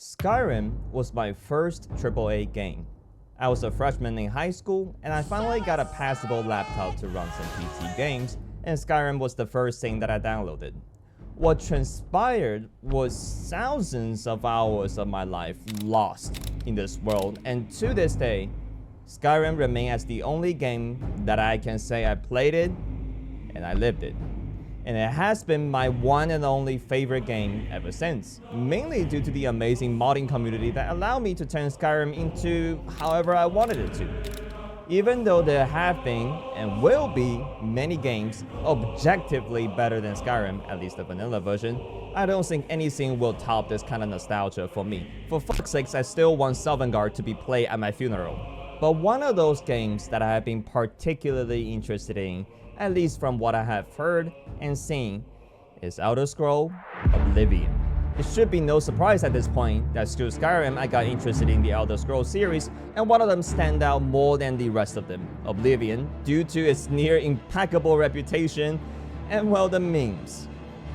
Skyrim was my first AAA game. I was a freshman in high school, and I finally got a passable laptop to run some PC games, and Skyrim was the first thing that I downloaded. What transpired was thousands of hours of my life lost in this world, and to this day, Skyrim remains as the only game that I can say I played it, and I lived it. And it has been my one and only favorite game ever since, mainly due to the amazing modding community that allowed me to turn Skyrim into however I wanted it to. Even though there have been, and will be, many games objectively better than Skyrim, at least the vanilla version, I don't think anything will top this kind of nostalgia for me. For fuck's sakes, I still want Sovngarde to be played at my funeral. But one of those games that I have been particularly interested in, at least from what I have heard and seen, is Elder Scrolls Oblivion. It should be no surprise at this point that through Skyrim I got interested in the Elder Scrolls series, and one of them stand out more than the rest of them, Oblivion, due to its near impeccable reputation and well, the memes.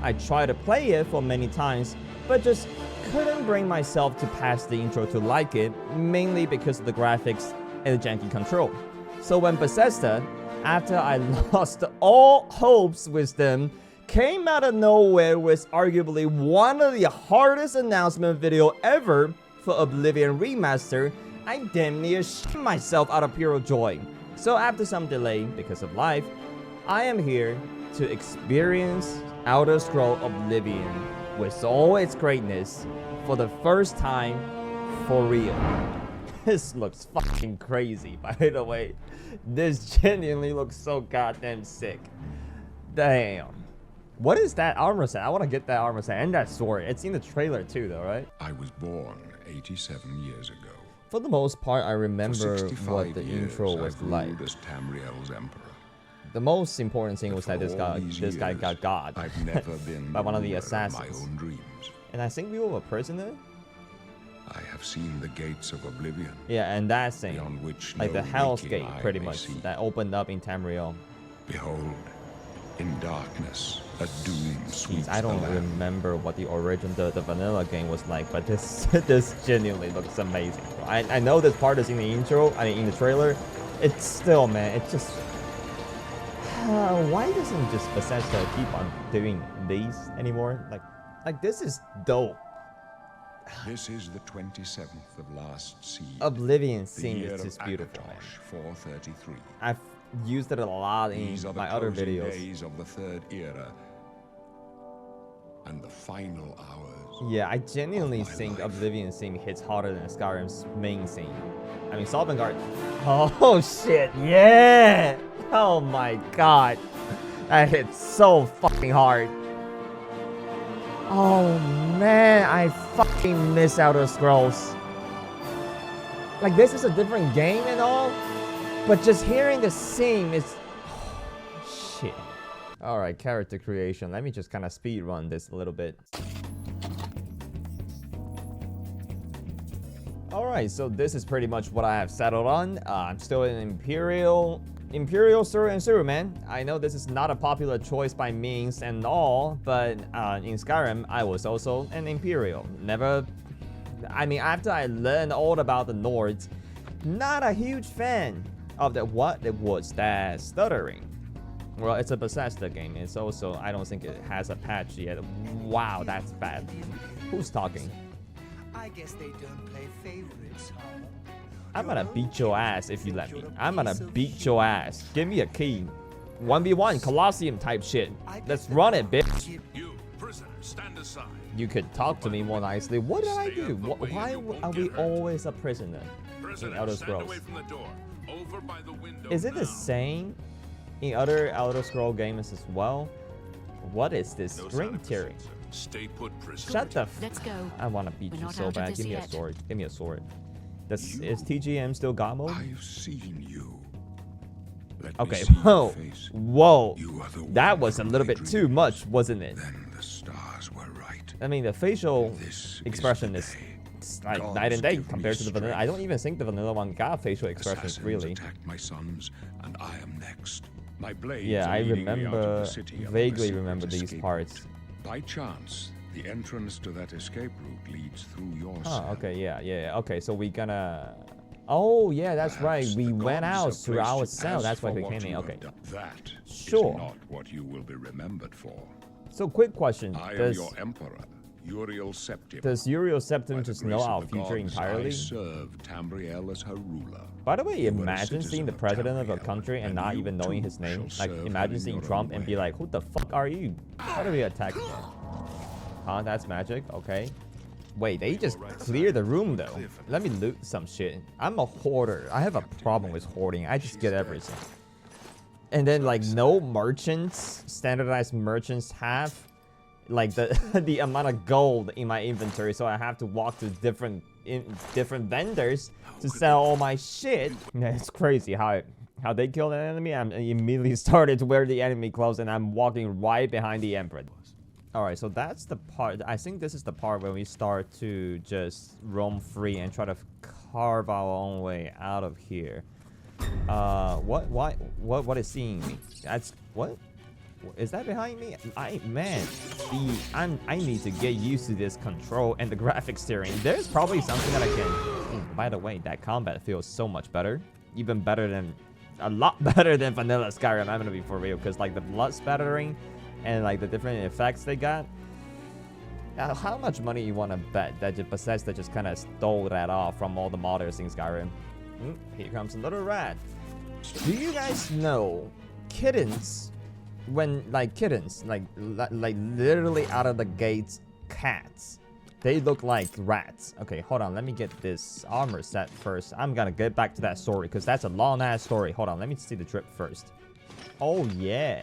I tried to play it for many times, but just couldn't bring myself to pass the intro to like it, mainly because of the graphics and the janky control. So when Bethesda, after I lost all hopes with them, came out of nowhere with arguably one of the hardest announcement video ever for Oblivion Remastered, I damn near shit myself out of pure joy. So after some delay because of life, I am here to experience Elder Scrolls Oblivion with all its greatness for the first time for real. This looks fucking crazy, by the way. This genuinely looks so goddamn sick. Damn. What is that armor set? I want to get that armor set and that sword. It's in the trailer too, though, right? I was born 87 years ago. For the most part, I remember what the years, intro was like. As Tamriel's emperor. The most important thing was that this guy got God I've never been by one of the ruler assassins. my own dreams. And I think we were a prisoner. I have seen the gates of Oblivion. Yeah, and that thing, beyond which like no the Hell's waking Gate, eye pretty may much, see. that opened up in Tamriel. Behold, in darkness, a doom sweeps I don't the land. remember what the original, the vanilla game was like, but this genuinely looks amazing. I know this part is in the intro, in the trailer. It's still, man, it's just... why doesn't just Bethesda keep on doing these anymore? Like this is dope. This is the 27th of last seed. Oblivion the scene year is just of beautiful, man. Akatosh 433. I've used it a lot in These are the my other closing videos. days of the third era and the final hours. Yeah, I genuinely of my think life. Oblivion scene hits harder than Skyrim's main scene. I mean, Sovngarde. Oh shit, yeah! Oh my god, that hits so fucking hard. Oh man, I fucking miss Elder Scrolls. Like, this is a different game and all, but just hearing the scene is... Oh, shit. Alright, character creation. Let me just kind of speed run this a little bit. Alright, so this is pretty much what I have settled on. I'm still an Imperial through and through, man. I know this is not a popular choice by means and all, but in Skyrim, I was also an Imperial. After I learned all about the Nords, not a huge fan of what it was that stuttering. Well, it's a Bethesda game. It's also, I don't think it has a patch yet. Wow, that's bad. Who's talking? I guess they don't play favorites, huh? I'm gonna beat your ass if you let me. I'm gonna beat your ass. Give me a key. 1v1 Colosseum type shit. Let's run it, bitch. You, prisoner, stand aside. You could talk to me more nicely. What did I do? Why are we always a prisoner in Elder Stand away Scrolls? from the door. Over by the window Is it the now. same in other Elder Scroll games as well? What is this No string sign of tearing? dissent, sir. Stay put, prisoner. Shut the Let's go. I wanna beat We're you not so out of bad. this Give me a yet. sword. Give me a sword. Is TGM still God mode? I've seen you. Let me Okay, see your whoa. face. Whoa. You are the That one was a from little my bit too dreams. much, wasn't it? Then the stars were right. I mean, the facial This expression the is day. it's like Gods night and day give me compared to the vanilla. I don't strength. even think the vanilla one got facial expressions Assassins really. attacked my sons, and I am next. My blades Yeah, are I leading me out of remember, the city along a vaguely secret remember these escape parts. route. By chance, The entrance to that escape route leads through your Oh, cell. okay, yeah. Okay, so we gonna. Oh, yeah, that's right. Perhaps We the went gods out have through placed our you cell. as That's why for we what came in. you have Okay. done. That Sure. is not what you will be remembered for. So, quick question: I am Does your emperor, Uriel Septim. Uriel By Septim the just grace know of our the future gods, entirely? I serve Tamriel as her ruler. By the way, You are a imagine seeing the citizen of president of a Tamriel, country and and not you even knowing too his name. shall Like, serve imagine her in seeing your Trump own and be way. like, "Who the fuck are you? How do we attack him?" Huh? That's magic. Okay. Wait, they just clear the room though. Let me loot some shit. I'm a hoarder. I have a problem with hoarding. I just get everything. And then like no merchants, standardized merchants have like the the amount of gold in my inventory, so I have to walk to different vendors to sell all my shit. Yeah, it's crazy how they killed an enemy. I immediately started to where the enemy close, and I'm walking right behind the emperor. All right, so that's the part. I think this is the part where we start to just roam free and try to carve our own way out of here. What is seeing me? That's what? Is that behind me? I need to get used to this control and the graphic steering. There's probably something that I can. By the way, that combat feels so much better, even better than, a lot better than vanilla Skyrim. I'm gonna be for real, because like the blood spattering and like the different effects they got. How much money you want to bet that Bethesda just kind of stole that off from all the modders in Skyrim? Here comes a little rat. Do you guys know kittens? When kittens, like literally out of the gates, cats, they look like rats. Okay, hold on. Let me get this armor set first. I'm gonna get back to that story because that's a long ass story. Hold on. Let me see the drip first. Oh yeah.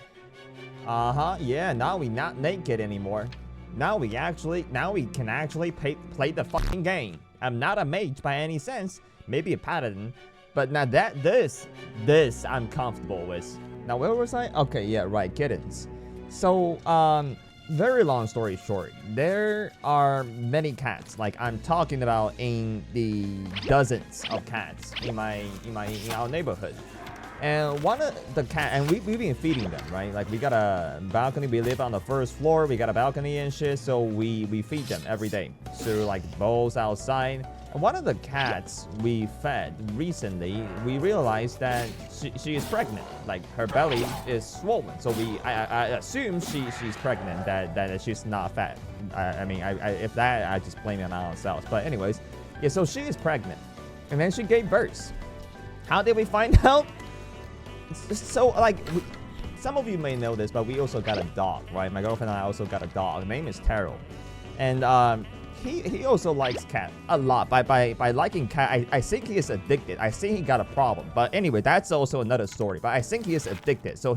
Yeah, now we not naked anymore. Now we can actually play the fucking game. I'm not a mage by any sense. Maybe a paladin. But now this I'm comfortable with. Now where was I? Okay, yeah, right, kittens. So, very long story short, there are many cats. Like I'm talking about in the dozens of cats in our neighborhood. And one of the cat, and we've been feeding them, right? Like we got a balcony. We live on the first floor. We got a balcony and shit. So we feed them every day through like bowls outside. And one of the cats we fed recently, we realized that she is pregnant. Like her belly is swollen. So I assume she's pregnant. That she's not fat. If that, I just blame it on ourselves. But anyways, yeah. So she is pregnant, and then she gave birth. How did we find out? So like some of you may know this, but we also got a dog, right? My girlfriend and I also got a dog. His name is Terrell, and he also likes cat a lot. By liking cat, I think he is addicted. I think he got a problem. But anyway, that's also another story. But I think he is addicted. So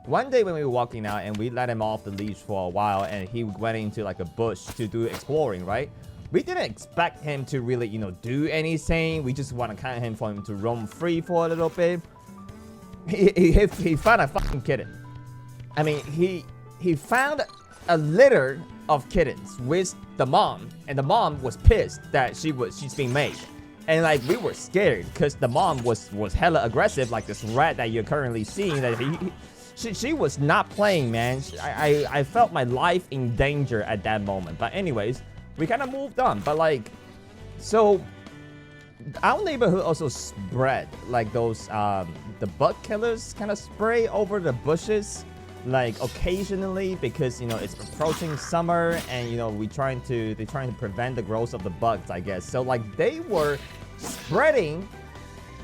one day when we were walking out and we let him off the leash for a while, and he went into like a bush to do exploring, right? We didn't expect him to really, do anything. We just want to kind of him for him to roam free for a little bit. He found a fucking kitten. I mean, he found a litter of kittens with the mom, and the mom was pissed that she's being made, and like we were scared because the mom was hella aggressive, like this rat that you're currently seeing. That she was not playing, man. I felt my life in danger at that moment. But anyways, we kind of moved on. But like, so our neighborhood also spread like those the bug killers kind of spray over the bushes like occasionally, because it's approaching summer, and they're trying to prevent the growth of the bugs, I guess. So like they were spreading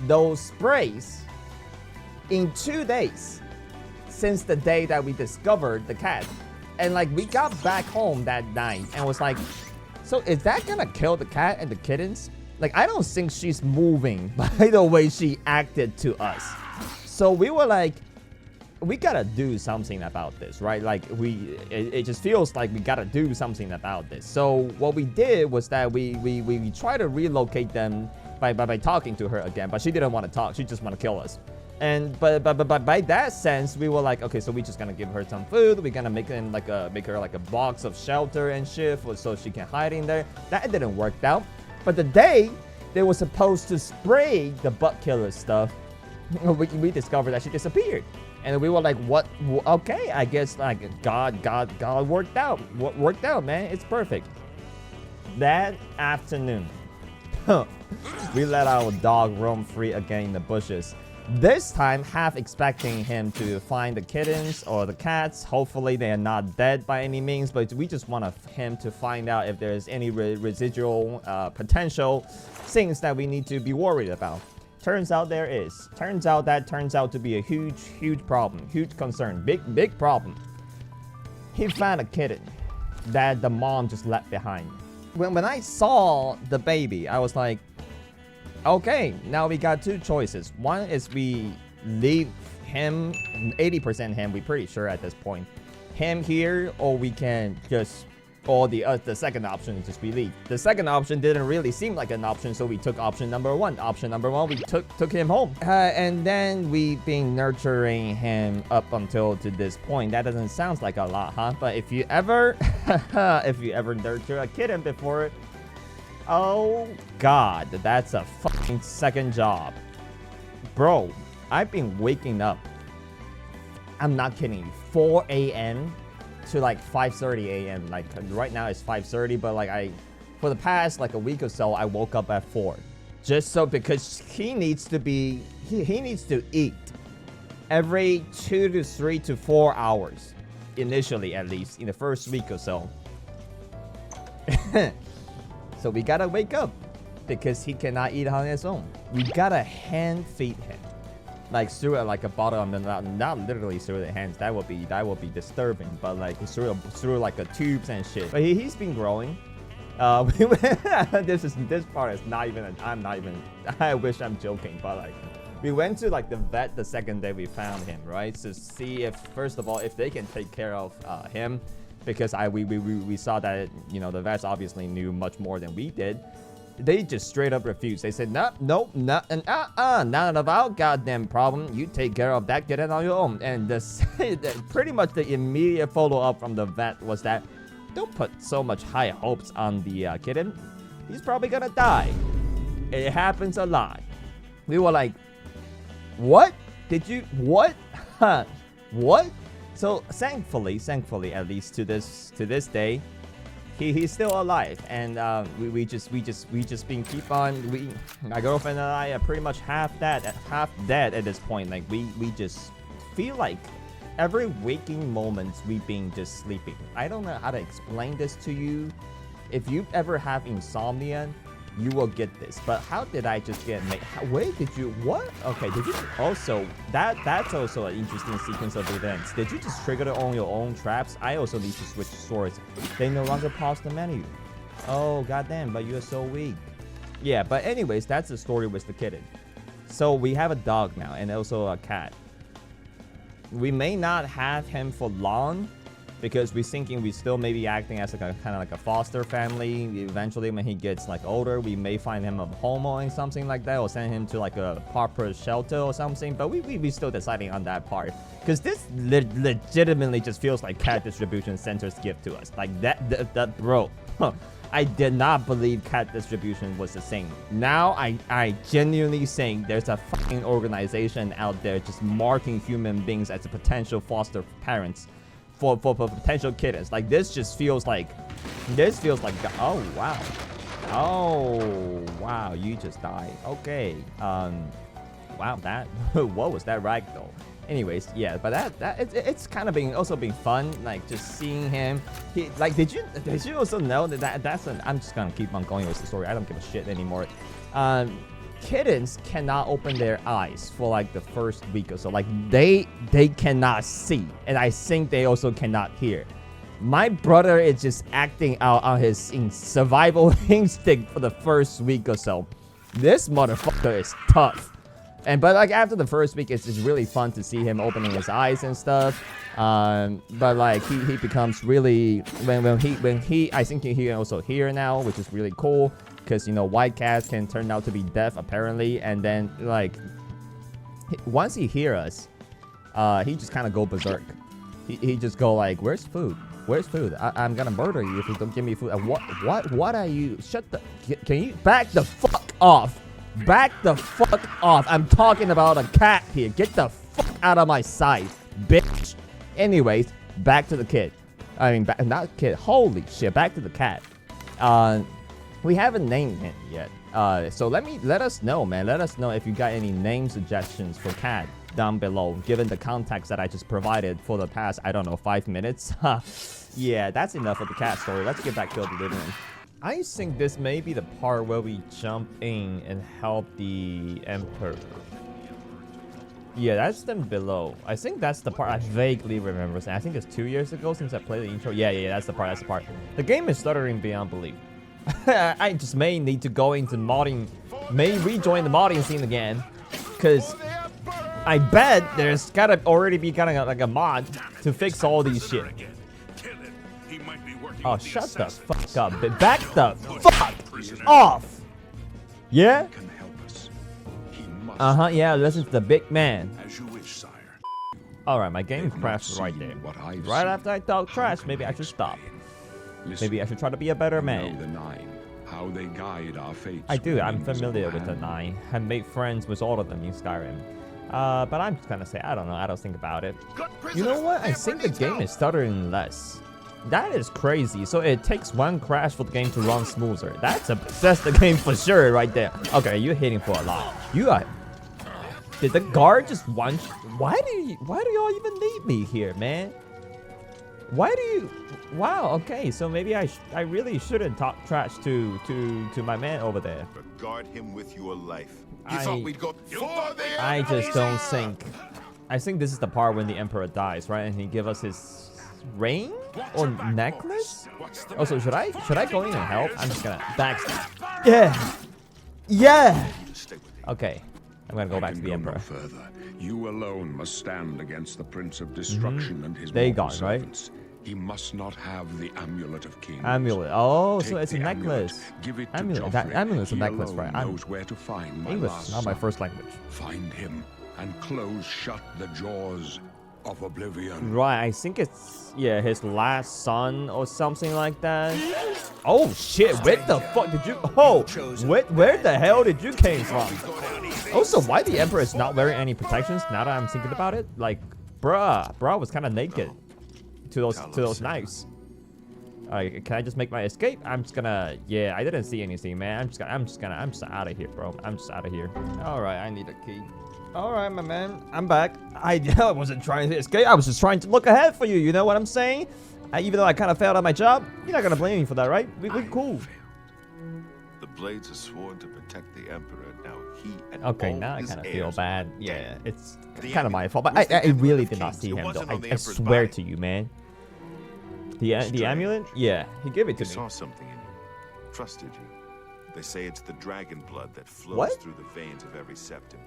those sprays in 2 days since the day that we discovered the cat. And like we got back home that night and was like, so is that gonna kill the cat and the kittens? Like, I don't think she's moving by the way she acted to us. So we were like, we gotta do something about this, right? Like it just feels like we gotta do something about this. So what we did was that we tried to relocate them by talking to her again, but she didn't want to talk. She just want to kill us. And but by that sense, we were like, okay, so we just gonna give her some food. We're gonna make her like a box of shelter and shit, so she can hide in there. That didn't work out. But the day they were supposed to spray the bug killer stuff, we discovered that she disappeared. And we were like, what? Okay, I guess like God worked out. What worked out, man? It's perfect. That afternoon, we let our dog roam free again in the bushes. This time, half expecting him to find the kittens or the cats. Hopefully, they are not dead by any means, but we just want him to find out if there's any residual potential things that we need to be worried about. Turns out there is. Turns out to be a huge problem, huge concern, big problem. He found a kitten that the mom just left behind. When I saw the baby, I was like, okay, now we got two choices. One is we leave him, 80% him, we're pretty sure at this point, him here, or we can just, or the second option is just we leave. The second option didn't really seem like an option, so we took option number one. Option number one, we took him home. And then we've been nurturing him up until to this point. That doesn't sound like a lot, huh? But if you ever, nurture a kitten before, oh God, that's a fucking second job. Bro, I've been waking up, I'm not kidding you, 4 a.m. to like 5:30 a.m. Like right now it's 5:30, but like for the past like a week or so, I woke up at 4. Just so, because he needs to be, he needs to eat every 2 to 3 to 4 hours, initially at least, in the first week or so. So we gotta wake up because he cannot eat on his own. We gotta hand feed him, like through like a bottle of milk, not literally through the hands. That would be disturbing. But like through like the tubes and shit. But he's been growing. This part is not even. I wish I'm joking, but like we went to like the vet the second day we found him, right? To see if first of all if they can take care of him. Because we saw that, you know, the vets obviously knew much more than we did. They just straight up refused. They said, nope, none of our goddamn problem. You take care of that, get it on your own. And pretty much the immediate follow-up from the vet was that, don't put so much high hopes on the kitten. He's probably gonna die. It happens a lot. We were like, what? What? What? So thankfully, at least to this day, he's still alive, and we just been keep on. My girlfriend and I are pretty much half dead at this point. Like we just feel like every waking moment we've been just sleeping. I don't know how to explain this to you. If you ever have insomnia, you will get this. But how did I just get made? Wait, did you what? Okay, did you also that's also an interesting sequence of events. Did you just trigger on your own traps? I also need to switch swords. They no longer pause the menu. Oh goddamn! But you are so weak. Yeah, but anyways, that's the story with the kitten. So we have a dog now and also a cat. We may not have him for long, because we're thinking we still may be acting as like a kind of like a foster family. Eventually, when he gets like older, we may find him a home or something like that, or send him to like a proper shelter or something. But we still deciding on that part, because this legitimately just feels like cat distribution center's gift to us. Like that bro. I did not believe cat distribution was the thing. Now I genuinely think there's a fucking organization out there just marking human beings as a potential foster parents for potential kittens. Like this feels like oh wow, you just died. Okay, wow, that what was that ragdoll? Anyways, yeah, but it's kind of been fun, like just seeing him. He like, did you also know that's an, I'm just gonna keep on going with the story. I don't give a shit anymore. Kittens cannot open their eyes for like the first week or so. Like they cannot see, and I think they also cannot hear. My brother is just acting out on his survival instinct for the first week or so. This motherfucker is tough. But like after the first week, it's just really fun to see him opening his eyes and stuff. But like he becomes really when he I think he can also hear now, which is really cool, because you know white cats can turn out to be deaf apparently. And then like once he hears us, he just kind of go berserk. He just go like, where's food? Where's food? I'm gonna murder you if you don't give me food. What are you? Shut the. Can you back the fuck off? Back the fuck off. I'm talking about a cat here. Get the fuck out of my sight, bitch. Anyways, back to the kid. I mean, not kid. Holy shit, back to the cat. We haven't named him yet. So let us know, man. Let us know if you got any name suggestions for cat down below, given the context that I just provided for the past, I don't know, 5 minutes. Yeah, that's enough of the cat story. Let's get back to Oblivion. I think this may be the part where we jump in and help the Emperor. Yeah, that's them below. I think that's the part I vaguely remember. I think it's 2 years ago since I played the intro. Yeah, that's the part. The game is stuttering beyond belief. I just may need to go into modding, may rejoin the modding scene again, because I bet there's gotta already be kind of like a mod to fix all these shit. Oh, shut the fuck up. Back the fuck off. Yeah? Yeah, listen to the big man. As you wish, sire. Alright, my game crashed right there. Right after I talk trash, maybe I should stop. Maybe I should try to be a better man. The Nine, how they guide our fates. I do, I'm familiar with the Nine. I made friends with all of them in Skyrim. But I'm just gonna say, I don't know, I don't think about it. You know what? I think the game is stuttering less. That is crazy. So it takes one crash for the game to run smoother. That's the game for sure right there. Okay, you're hitting for a lot. You are... Did the guard just one... Why do y'all even need me here, man? Why do you... Wow, okay, so maybe I really shouldn't talk trash to my man over there. Guard him with your life. You thought we'd go... I just don't think... I think this is the part when the Emperor dies, right? And he give us his ring or necklace? Also, should I go in and help? I'm just gonna backstab. Yeah. Okay, I'm gonna go back to the Emperor. Further. You alone must stand against the Prince of Destruction and his Dagon, right? servants. He must not have the Amulet of Kings. Amulet. Oh, Take so it's a the necklace. Amulet, give it to Amulet. That Joffrey. amulet's a He necklace, alone right? knows where to find my English, last not my son. first language. Find him and close shut the jaws of Oblivion. Right, I think it's, yeah, his last son or something like that. Oh shit, where the fuck did you, oh, where the hell did you came from? Also, why the Emperor is not wearing any protections now that I'm thinking about it? Like, bruh was kind of naked to those knives. Alright, can I just make my escape? I'm just gonna, yeah, I didn't see anything, man. I'm just out of here, bro. I'm just out of here. Alright, I need a key. Alright, my man, I'm back. I wasn't trying to escape. I was just trying to look ahead for you. You know what I'm saying? Even though I kind of failed at my job, you're not gonna blame me for that, right? We cool. The blades are sworn to protect the Emperor. Now he and Okay, all now I his kind of feel heirs bad. are Yeah, dead. it's The kind of my amulet fault, but was the I Amulet really of did not Kings. see It him though. wasn't on the I Emperor's swear body. to you, man. The amulet? Yeah, he gave it He to me. saw something in you. Trusted you. They say it's the dragon blood that flows What? through the veins of every septum.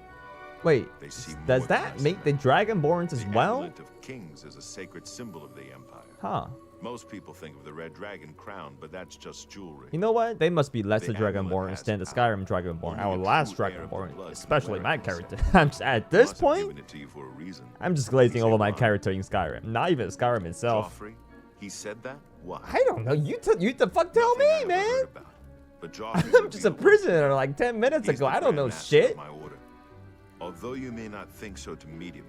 Wait, They see does more that than make the Dragonborns as The well? Amulet of Kings is a sacred symbol of the Empire. Huh. Most people think of the red dragon crown, but that's just jewelry. You know what? They must be lesser The amulet Dragonborns has than the power. Skyrim Dragonborn. Only Our a last true heir of the Dragonborn, blood can especially wear my it character. himself. I'm just, at this Must have point, given it to you for a reason. I'm just glazing He's over a my liar. character in Skyrim. Not even Skyrim itself. Joffrey, he said that? Why? I don't know. You the fuck tell Nothing I me, ever man. heard about. But Joffrey I'm just a prisoner like 10 minutes He's ago. the I don't know Grand Master of shit. my order. Although you may not think so to meet him,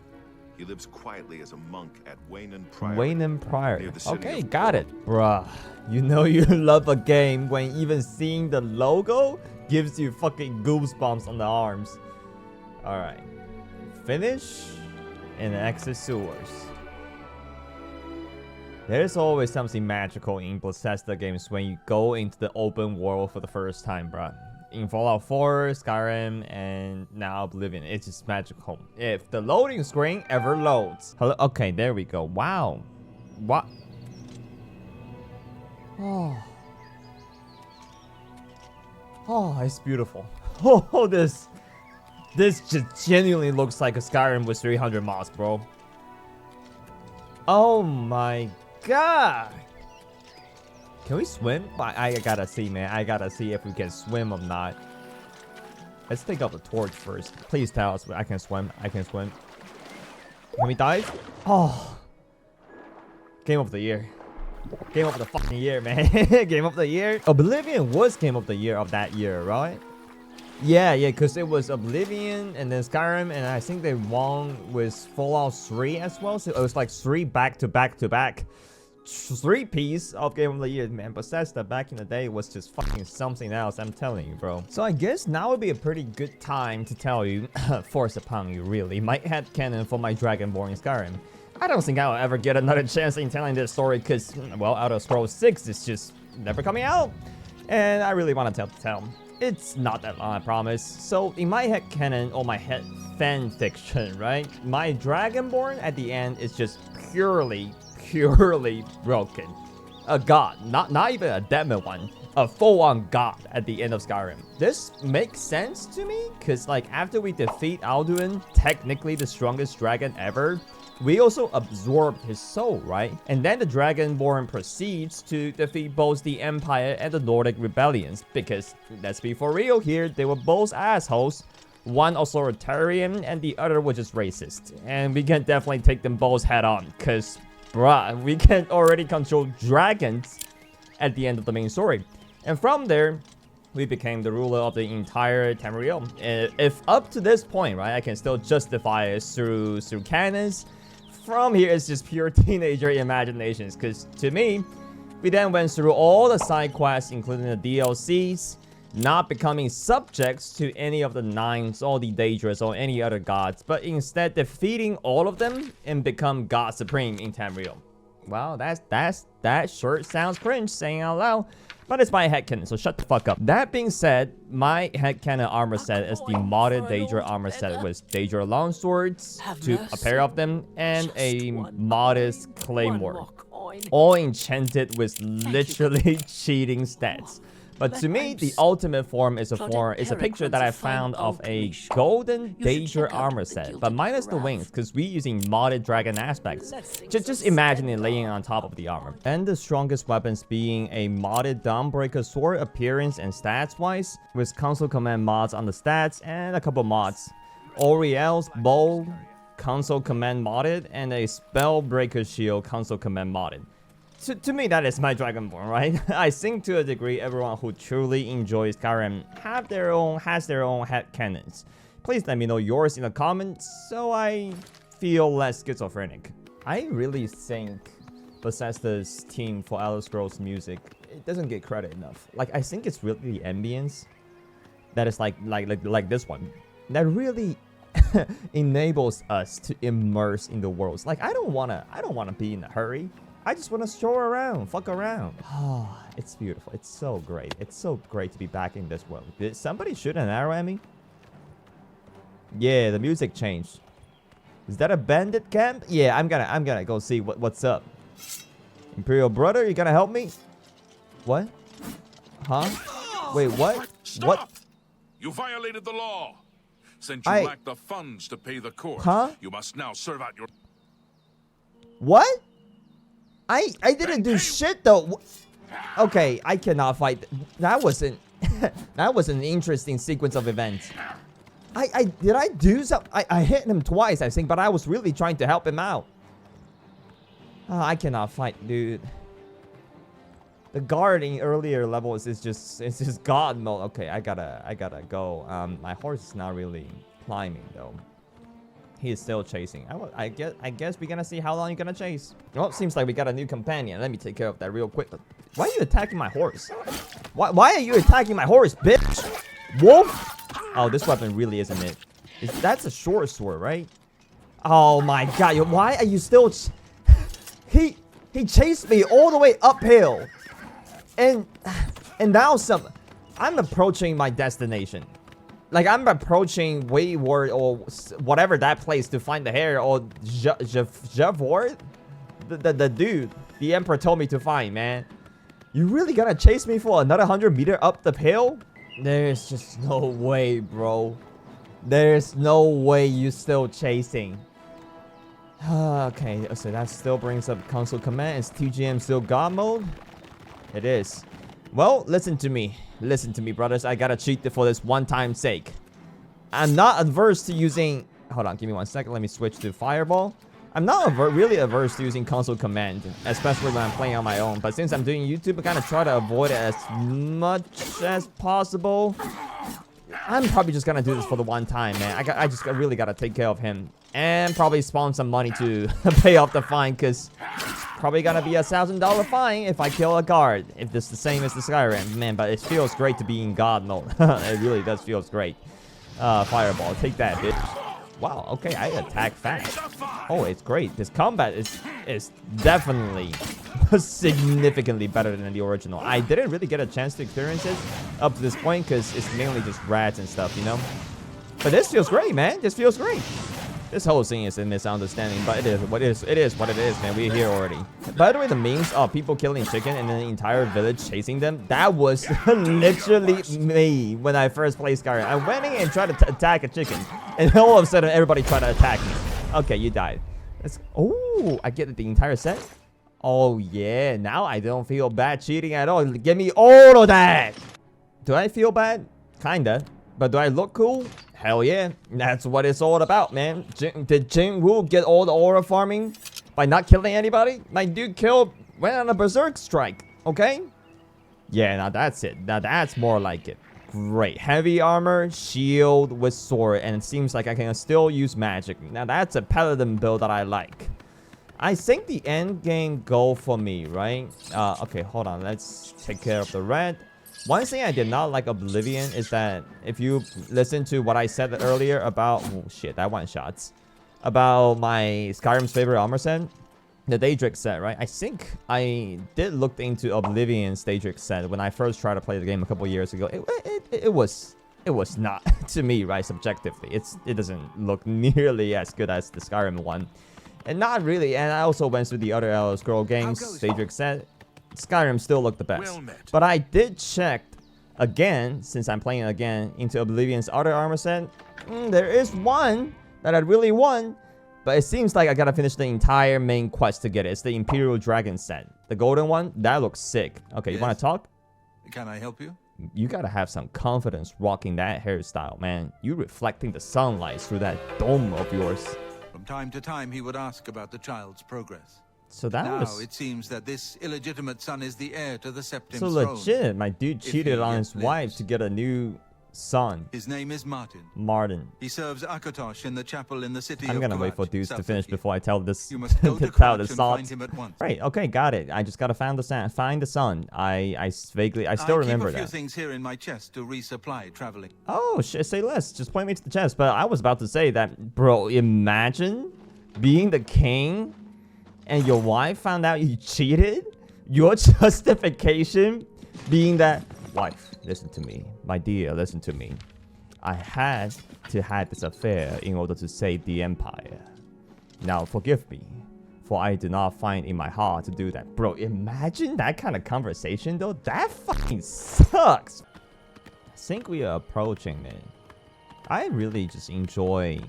he lives quietly as a monk at Waynan Priory. Wayne Pryor. near the city Okay, of got Rome. it. Bruh, you know you love a game when even seeing the logo gives you fucking goosebumps on the arms. Alright. Finish and exit sewers. There's always something magical in Bethesda games when you go into the open world for the first time, bruh. In Fallout 4, Skyrim, and now Oblivion. It's just magical. If the loading screen ever loads. Hello? Okay, there we go. Wow. What? Oh. Oh, it's beautiful. Oh, this just genuinely looks like a Skyrim with 300 mods, bro. Oh my god. Can we swim? I gotta see, man. I gotta see if we can swim or not. Let's take out the torch first. Please tell us I can swim. I can swim. Can we dive? Oh. Game of the year. Game of the fucking year, man. Game of the year. Oblivion was game of the year of that year, right? Yeah, because it was Oblivion and then Skyrim, and I think they won with Fallout 3 as well. So it was like 3 back to back to back. 3-piece of Game of the Year, man. Bethesda back in the day was just fucking something else, I'm telling you, bro. So I guess now would be a pretty good time to tell you, force upon you, really, my headcanon for my Dragonborn in Skyrim. I don't think I'll ever get another chance in telling this story because, well, Elder Scrolls 6 is just never coming out. And I really want to tell. It's not that long, I promise. So in my headcanon, or my head fan fiction, right? My Dragonborn at the end is just purely broken. A god, not even a demo one, a full-on god at the end of Skyrim. This makes sense to me, because like after we defeat Alduin, technically the strongest dragon ever, we also absorbed his soul, right? And then the Dragonborn proceeds to defeat both the Empire and the Nordic rebellions, because let's be for real here, they were both assholes. One authoritarian and the other was just racist. And we can definitely take them both head on, because bruh, we can already control dragons at the end of the main story. And from there, we became the ruler of the entire Tamriel. If up to this point, right, I can still justify it through canons, from here it's just pure teenager imaginations. Because to me, we then went through all the side quests, including the DLCs, not becoming subjects to any of the Nines or the Daedras or any other gods, but instead defeating all of them and become God Supreme in Tamriel. Well, that sure sounds cringe saying out loud, but it's my headcanon, so shut the fuck up. That being said, my headcanon armor set is the modded Daedra armor set with Daedra longswords, a pair of them, and a modest claymore, all enchanted with literally cheating stats. But to me, the ultimate form is a picture that I found of a golden Daedra armor set, but minus the wings, because we're using modded dragon aspects. Just imagine it laying on top of the armor. And the strongest weapons being a modded Dawnbreaker sword appearance and stats wise, with console command mods on the stats and a couple mods. Oriel's bow, console command modded, and a Spellbreaker shield console command modded. To me, that is my Dragonborn, right? I think to a degree, everyone who truly enjoys Skyrim has their own headcanons. Please let me know yours in the comments so I feel less schizophrenic. I really think Bethesda's team for Elder Scrolls music, it doesn't get credit enough. Like, I think it's really the ambience that is like this one that really enables us to immerse in the worlds. Like, I don't wanna be in a hurry. I just want to stroll around, fuck around. Oh, it's beautiful. It's so great. It's so great to be back in this world. Did somebody shoot an arrow at me? Yeah, the music changed. Is that a bandit camp? Yeah, I'm gonna go see what's up. Imperial brother, you gonna help me? What? Huh? Wait, what? Stop! What? You violated the law. Since you lack the funds to pay the court, you must now serve out your... What? I didn't do shit though. Okay, I cannot fight. That wasn't that was an interesting sequence of events. Did I do something? I hit him twice, I think, but I was really trying to help him out. I cannot fight, dude. The guard in earlier levels is just god mode. Okay, I gotta go. My horse is not really climbing though. He is still chasing. I guess we're gonna see how long you're gonna chase. Well, it seems like we got a new companion. Let me take care of that real quick. Why are you attacking my horse? Why are you attacking my horse, bitch? Wolf? Oh, this weapon really isn't it. That's a short sword, right? Oh my god, why are you still... He chased me all the way uphill. And now I'm approaching my destination. Like, I'm approaching Wayward or whatever that place to find the hair, or Javor? The dude the Emperor told me to find, man. You really gonna chase me for another 100 meters up the hill? There's just no way, bro. There's no way you're still chasing. Okay, so that still brings up console command. Is TGM still God mode? It is. Well, listen to me, brothers. I gotta cheat for this one-time sake. I'm not adverse to using... Hold on, give me 1 second. Let me switch to Fireball. I'm not really averse to using console command, especially when I'm playing on my own. But since I'm doing YouTube, I kind of try to avoid it as much as possible. I'm probably just gonna do this for the one time, man. I really gotta take care of him. And probably spawn some money to pay off the fine, because probably gonna be $1,000 fine if I kill a guard. If this is the same as the Skyrim, man. But it feels great to be in God mode. It really does feels great. Fireball, take that, bitch. Wow, okay, I attack fast. Oh, it's great. This combat is definitely significantly better than the original. I didn't really get a chance to experience it up to this point because it's mainly just rats and stuff, you know? But this feels great, man. This feels great. This whole scene is a misunderstanding, but it is what it is, man. We're here already. By the way, the memes of people killing chicken and then the entire village chasing them, that was literally me when I first played Skyrim. I went in and tried to attack a chicken, and all of a sudden everybody tried to attack me. Okay, you died. Oh, I get the entire set. Oh yeah, now I don't feel bad cheating at all. Give me all of that. Do I feel bad? Kinda. But do I look cool? Hell yeah. That's what it's all about, man. Did Jing Wu get all the aura farming by not killing anybody? My dude went on a berserk strike, okay? Yeah, now that's it. Now that's more like it. Great. Heavy armor, shield with sword, and it seems like I can still use magic. Now that's a paladin build that I like. I think the end game goal for me, right? Okay, hold on. Let's take care of the red. One thing I did not like Oblivion is that if you listen to what I said earlier about... Oh, shit, that one shots. About my Skyrim's favorite armor set. The Daedras set, right? I think I did look into Oblivion's Daedras set when I first tried to play the game a couple years ago. It was not, to me, right, subjectively. It doesn't look nearly as good as the Skyrim one. And not really. And I also went through the other Elder Scrolls games, Daedras set. Skyrim still looked the best. But I did check again, since I'm playing again, into Oblivion's other armor set. There is one that I really want, but it seems like I gotta finish the entire main quest to get it. It's the Imperial Dragon set. The golden one, that looks sick. Okay, yes. You wanna talk? Can I help you? You gotta have some confidence rocking that hairstyle, man. You reflecting the sunlight through that dome of yours. From time to time, he would ask about the child's progress. So that now, was... it seems that this illegitimate son is the heir to the Septim So throne. legit, my dude cheated on his wife to get a new son. His name is Martin. Martin. He serves Akatosh in the chapel in the city I'm of gonna wait for Karachi, dudes to South finish Turkey. before I tell this. You must go to tell the Karachi and salt. find him at once. Right, okay, got it. I just gotta find the son. I still remember I keep a few that. things here in my chest to resupply traveling. Oh shit, say less. Just point me to the chest. But I was about to say that, bro, imagine being the king and your wife found out you cheated. Your justification being that, wife, listen to me. My dear, listen to me. I had to have this affair in order to save the empire. Now forgive me, for I did not find in my heart to do that. Bro, imagine that kind of conversation though. That fucking sucks. I think we are approaching it. I really just enjoy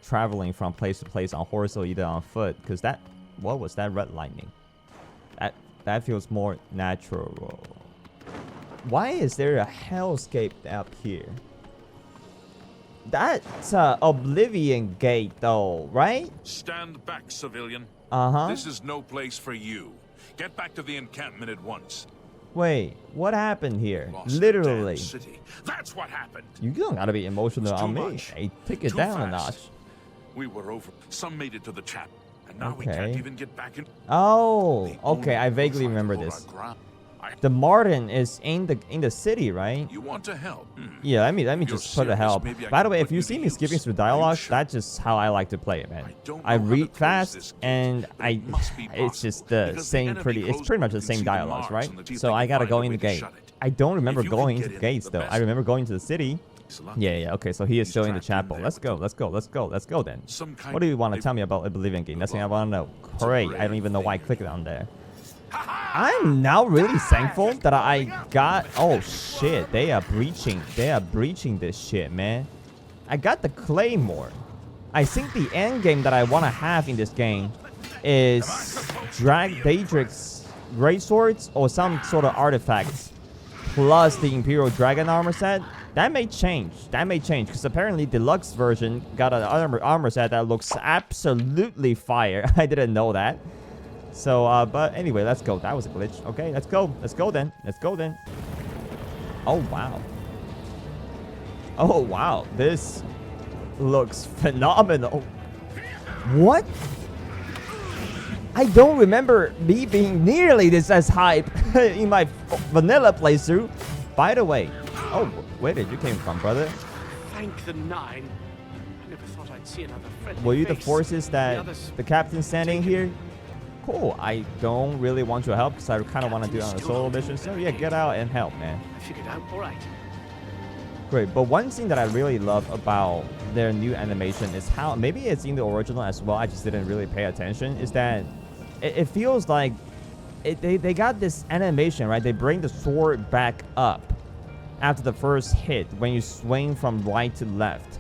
traveling from place to place on horse or either on foot, because that, what was that red lightning? That feels more natural. Why is there a hellscape up here? That's Oblivion gate though, right? Stand back, civilian. This is no place for you. Get back to the encampment at once. Wait, what happened here? Lost Literally. the damn city. That's what happened. You don't gotta be emotional It's on too me. much. Hey, take it Too down a fast. notch. We were over. Some made it to the chapel, and now we Okay. can't even get back in. Oh, The okay. only I vaguely trying to remember hold this. our ground. The Martin is in the city, right? You want to help? Yeah, let me You're just put a serious, help. maybe I By the can way, put if you you see to me use. skipping through Are you dialogue, sure? that's just how I like to play it, man. don't I know how to read close fast this gate, and but it must be it's just possible, the because same enemy pretty. It's close pretty much the can same see the dialogues, marks right? on the teeth. So They I can gotta find go a in way the to gate. shut it. I don't remember If you can going get into the in, gates the though. I best. remember going to the city. It's a lot. Yeah. Okay, so he is He's still in the trapped in chapel. there. Let's go then. Some kind What do you want to of- tell me about Oblivion game? That's what I want to know. It's a Great. I don't brave even know why I thing. clicked on there. I'm now really thankful that I got... Oh, shit. They are breaching this shit, man. I got the Claymore. I think the end game that I want to have in this game is Daedras Great Swords or some sort of artifacts plus the Imperial Dragon armor set. That may change. Because apparently deluxe version got an armor set that looks absolutely fire. I didn't know that. So, but anyway, let's go. That was a glitch. Okay, let's go. Let's go then. Oh, wow. Oh, wow. This looks phenomenal. What? I don't remember me being nearly this as hype in my vanilla playthrough. By the way, oh, where did you came from, brother? Thank the Nine. I never thought I'd see another friendly Were you the face. forces that the captain standing here? Cool. I don't really want your help because I kind of want to do it on a solo mission. So yeah, get out and help, man. I figured out. All right. Great, but one thing that I really love about their new animation is how, maybe it's in the original as well, I just didn't really pay attention, is that it feels like they got this animation, right? They bring the sword back up after the first hit when you swing from right to left.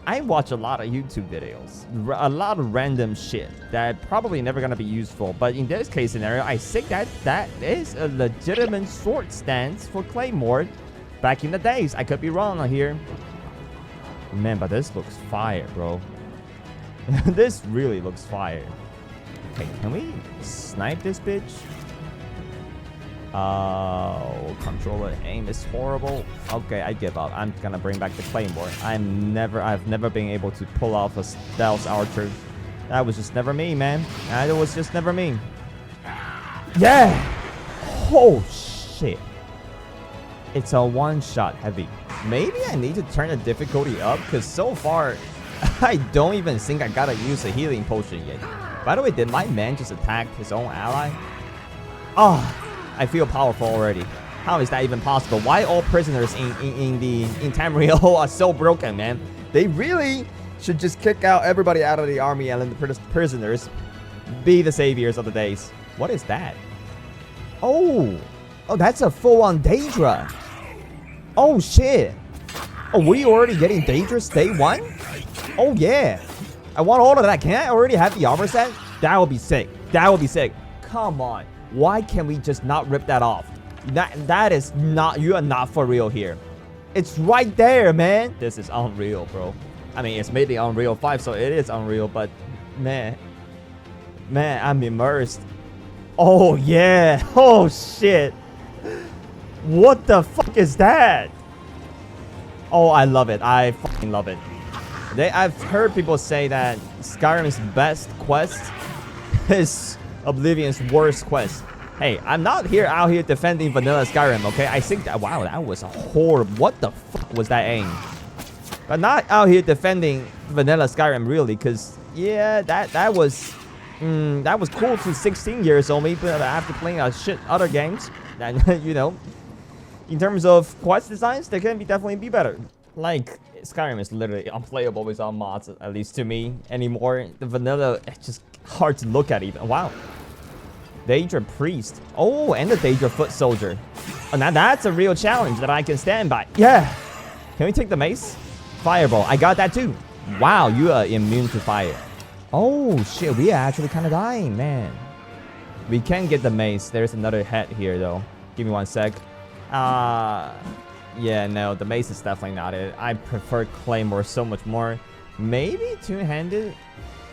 I watch a lot of YouTube videos, a lot of random shit that probably never gonna be useful, but in this case scenario, I think that is a legitimate sword stance for Claymore back in the days. I could be wrong on here. Man, but this looks fire, bro. This really looks fire. Okay, can we snipe this bitch? Oh, controller aim is horrible. Okay, I give up. I'm gonna bring back the Claymore. I've never been able to pull off a stealth archer. That was just never me, man. That was just never me. Yeah! Oh, shit. It's a one-shot heavy. Maybe I need to turn the difficulty up, because so far, I don't even think I gotta use a healing potion yet. By the way, did my man just attack his own ally? Oh, I feel powerful already. How is that even possible? Why all prisoners in Tamriel are so broken, man? They really should just kick out everybody out of the army and let the prisoners be the saviors of the days. What is that? Oh, that's a full-on Daedra. Oh, shit. Oh, were you already getting Daedras day one? Oh, yeah. I want all of that. Can I already have the armor set? That would be sick. That would be sick. Come on. Why can we just not rip that off? That is not... You are not for real here. It's right there, man. This is unreal, bro. I mean, it's made the Unreal 5, so it is unreal, but... Man, I'm immersed. Oh, yeah. Oh, shit. What the fuck is that? Oh, I love it. I fucking love it. I've heard people say that Skyrim's best quest is Oblivion's worst quest. Hey, I'm not out here defending vanilla Skyrim, okay? I think that, wow, that was a horrible... What the fuck was that aim? But not out here defending vanilla Skyrim, really, because, yeah, that was cool to 16 years old, maybe, but after playing a shit other games, that, you know, in terms of quest designs, they can definitely be better. Like, Skyrim is literally unplayable without mods, at least to me, anymore. The vanilla, it's just hard to look at even. Wow. Daedra Priest. Oh, and the Daedra Foot Soldier. Oh, now that's a real challenge that I can stand by. Yeah. Can we take the mace? Fireball. I got that too. Wow, you are immune to fire. Oh, shit. We are actually kind of dying, man. We can get the mace. There's another head here, though. Give me one sec. Yeah, no, the mace is definitely not it. I prefer Claymore so much more. Maybe two-handed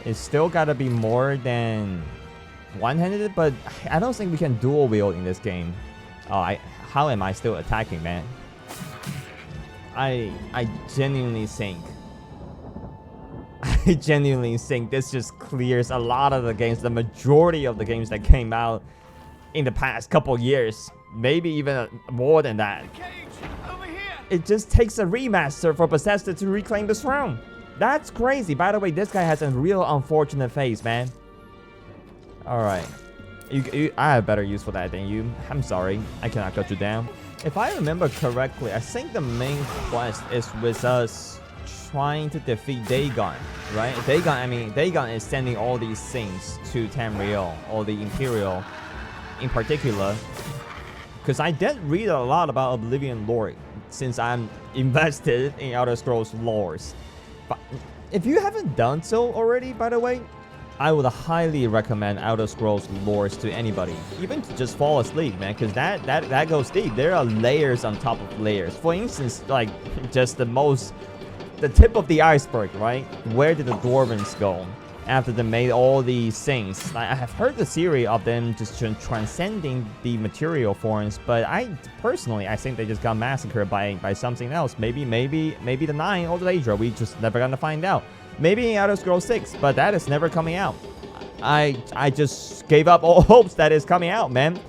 is still gotta be more than one-handed, but I don't think we can dual wield in this game. Oh, how am I still attacking, man? I genuinely think this just clears a lot of the games, the majority of the games that came out in the past couple years, maybe even more than that. It just takes a remaster for Bethesda to reclaim the throne. That's crazy. By the way, this guy has a real unfortunate face, man. Alright. I have better use for that than you. I'm sorry. I cannot cut you down. If I remember correctly, I think the main quest is with us trying to defeat Dagon, right? Dagon is sending all these things to Tamriel, or the Imperial in particular. Because I did read a lot about Oblivion lore, since I'm invested in Elder Scrolls lores. But if you haven't done so already, by the way, I would highly recommend Elder Scrolls lores to anybody, even to just fall asleep, man, because that goes deep. There are layers on top of layers. For instance, like just the tip of the iceberg, right? Where did the Dwarvens go? after they made all these things. I have heard the theory of them just transcending the material forms, but I personally, I think they just got massacred by something else. Maybe the 9 or the Daedra. We just never gonna find out. Maybe Elder Scrolls 6, but that is never coming out. I just gave up all hopes that it's coming out, man.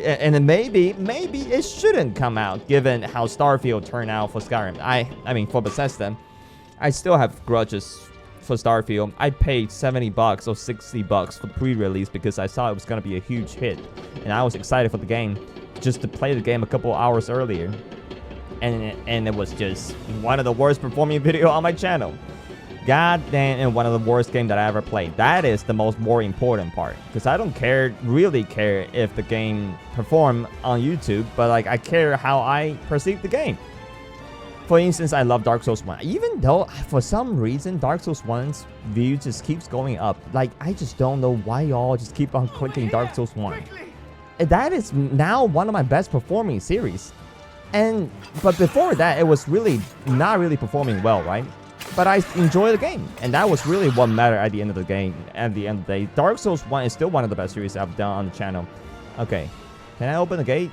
And then maybe it shouldn't come out, given how Starfield turned out for Skyrim. I mean, for Bethesda. I still have grudges for Starfield. I paid $70 or $60 for pre-release because I saw it was gonna be a huge hit, and I was excited for the game, just to play the game a couple hours earlier, and it was just one of the worst performing video on my channel. God damn, and one of the worst games that I ever played. That is the more important part, because I don't really care if the game perform on YouTube, but like I care how I perceive the game. For instance, I love Dark Souls 1. Even though, for some reason, Dark Souls 1's view just keeps going up. Like, I just don't know why y'all just keep on clicking Dark Souls 1. That is now one of my best performing series. But before that, it was really not really performing well, right? But I enjoy the game. And that was really what mattered at the end of the game. At the end of the day, Dark Souls 1 is still one of the best series I've done on the channel. Okay. Can I open the gate?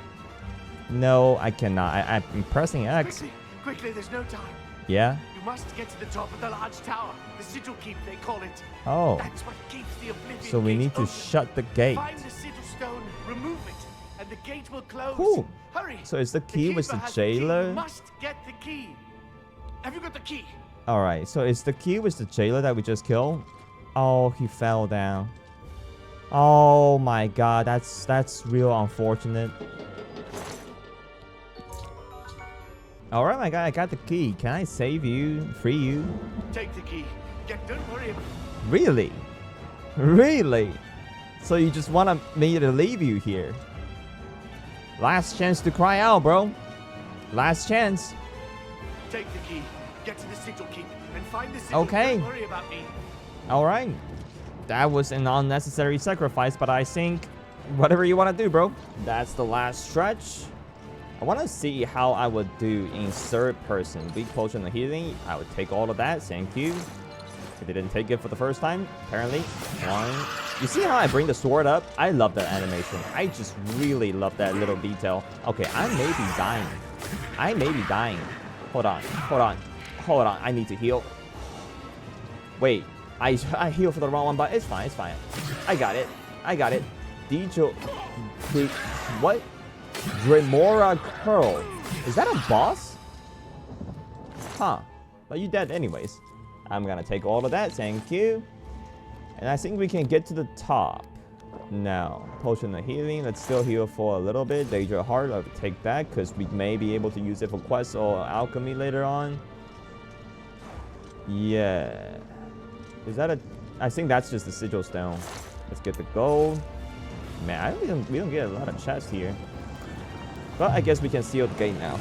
No, I cannot. I'm pressing X. Quickly, there's no time. Yeah? You must get to the top of the large tower. The sigil keep, they call it. Oh. That's what keeps the Oblivion So we gate need to open. shut the gate. Find the sigil stone, remove it, and the gate will close. Cool. Hurry. So is the key with the keeper has the key. jailer? You must get the key. Have you got the key? Alright, so is the key with the jailer that we just killed? Oh, he fell down. Oh my god, that's real unfortunate. Alright, my guy, I got the key. Can I save you? Free you? Take the key. Don't worry about it. Really? Really? So you just want me to leave you here? Last chance to cry out, bro. Last chance. Take the key. Get to the sigil keep and find the sigil. Okay. Don't worry about me. Alright. That was an unnecessary sacrifice, but I think whatever you want to do, bro. That's the last stretch. I want to see how I would do in third person. Weak potion and healing. I would take all of that. Thank you. I didn't take it for the first time, apparently. One. You see how I bring the sword up? I love that animation. I just really love that little detail. Okay, I may be dying. I may be dying. Hold on. Hold on. Hold on. I need to heal. Wait. I healed for the wrong one, but it's fine. It's fine. I got it. I got it. What? Dremora Curl. Is that a boss? Huh. But you dead anyways. I'm gonna take all of that. Thank you. And I think we can get to the top. Now, potion of healing. Let's still heal for a little bit. Daedra heart. I'll take that because we may be able to use it for quests or alchemy later on. Yeah. Is that a... I think that's just the sigil stone. Let's get the gold. Man, we don't get a lot of chests here. But I guess we can seal the gate now.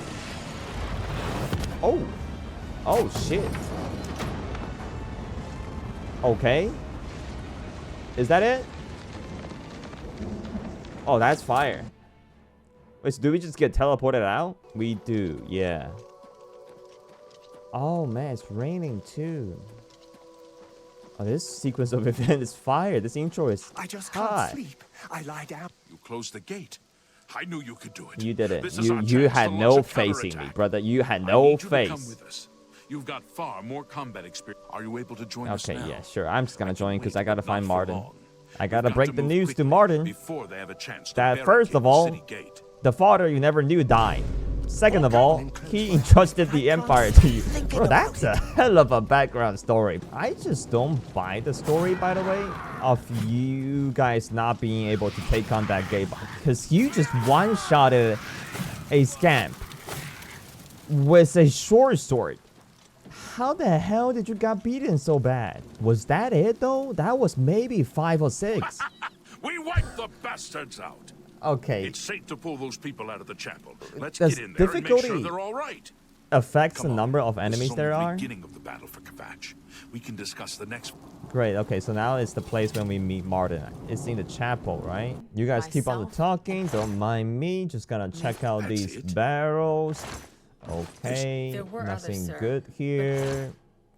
Oh. Oh, shit. Okay. Is that it? Oh, that's fire. Wait, so do we just get teleported out? We do, yeah. Oh, man, it's raining too. Oh, this sequence of events is fire. This intro is I just hot. can't sleep. I lie down. You closed the gate. I knew you could do it. You did it. This is our You chance had to no launch a faith in me, counterattack. brother. You had I no need you to come faith. with us. You've got far more combat experience. Are you able to join us Okay, now? yeah, sure. I'm just gonna I can join because wait, I gotta but find not for Martin. long. I gotta You've got break the move news to quickly Martin before they have a chance to that first barricade of the all, city gate. the father you never knew died. Second of all, he entrusted the empire to you. Bro, that's a hell of a background story. I just don't buy the story, by the way, of you guys not being able to take on that gate. Because you just one-shotted a scamp with a short sword. How the hell did you get beaten so bad? Was that it, though? That was maybe 5 or 6. We wiped the bastards out. Okay. It's safe to pull those people out of the chapel. Let's Does get in there and make sure difficulty they're all right. affects the Come on. number of This enemies is there only the are? beginning of the battle for Kvatch. We can discuss the next one. Great, okay, so now it's the place when we meet Martin. It's in the chapel, right? You guys keep on Myself? talking, don't mind me. Just gonna check out That's these it. barrels. Okay, There were nothing others, sir, good here.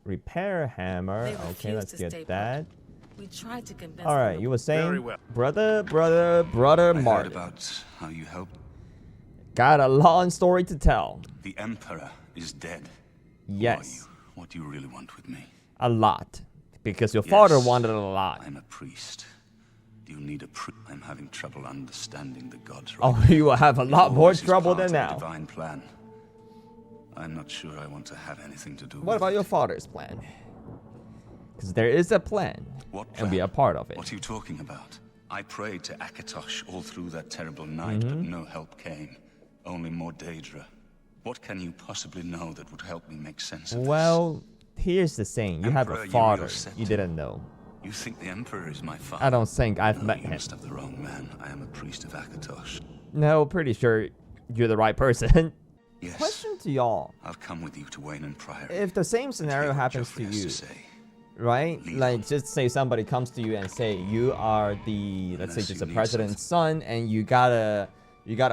Repair hammer. They Okay, refused let's to stay get put. that. We tried to convince All right, them you were saying, Very well. brother I heard Martin. about how you helped. Got a long story to tell. The Emperor is dead. Yes, What do you really want with me? a lot. Because your father Yes, wanted a lot. I'm a priest. Do you need a priest? I'm having trouble understanding the gods. Oh, Right you will have a lot more Always is trouble part than of the now. Divine plan. I'm not sure I want to have anything to do What with about it. your father's plan? Because there is a plan, What and we plan? are part of it. What are you talking about? I prayed to Akatosh all through that terrible night, but no help came. Only more Daedra. What can you possibly know that would help me make sense of Well, here's the thing. You have a Emperor father. Uriel You didn't know. this? You think the Emperor is my father? I don't think I've No, met you him. must have the wrong man. I am a priest of Akatosh. No, pretty sure you're the right person. Yes. Question to y'all. I'll come with you to Wayne and Priory. If the same scenario Hear what happens to Joffrey has you, say. right? Leave Like, them. just say somebody comes to you and say you are the, let's say, Unless just you the need president's son, and you gotta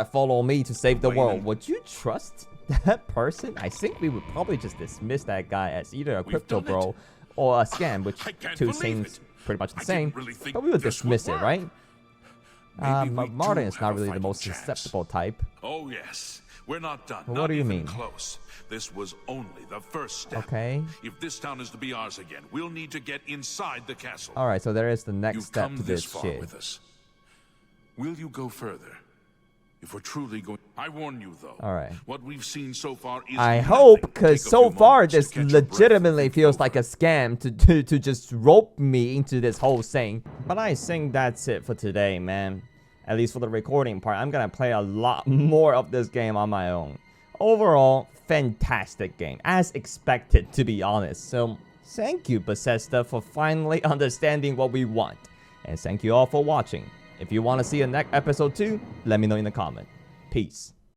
follow me to save the Wait, world. then. Would you trust that person? I think we would probably just dismiss that guy as either a crypto done it. bro or a scam, which I can't two believe things it. pretty much the I same. didn't really think But we would this would dismiss it, work. right? Maybe we Martin do is have not a really the fighting most chance. susceptible type. Oh yes, we're not done. What Not do you even mean? Close. This was only the first step. Okay. If this town is to be ours again, we'll need to get inside the castle. All right, so there is the next You've step come to this this far shit. with us. Will you go further? If we're truly going, I warn you though. All right. What we've seen so far is I nothing. hope, Take because a so few far moments to this catch your breath and legitimately think feels over. like a scam to just rope me into this whole thing. But I think that's it for today, man. At least for the recording part. I'm gonna play a lot more of this game on my own. Overall, fantastic game, as expected, to be honest. So thank you, Bethesda, for finally understanding what we want. And thank you all for watching. If you want to see a next episode too, let me know in the comment. Peace.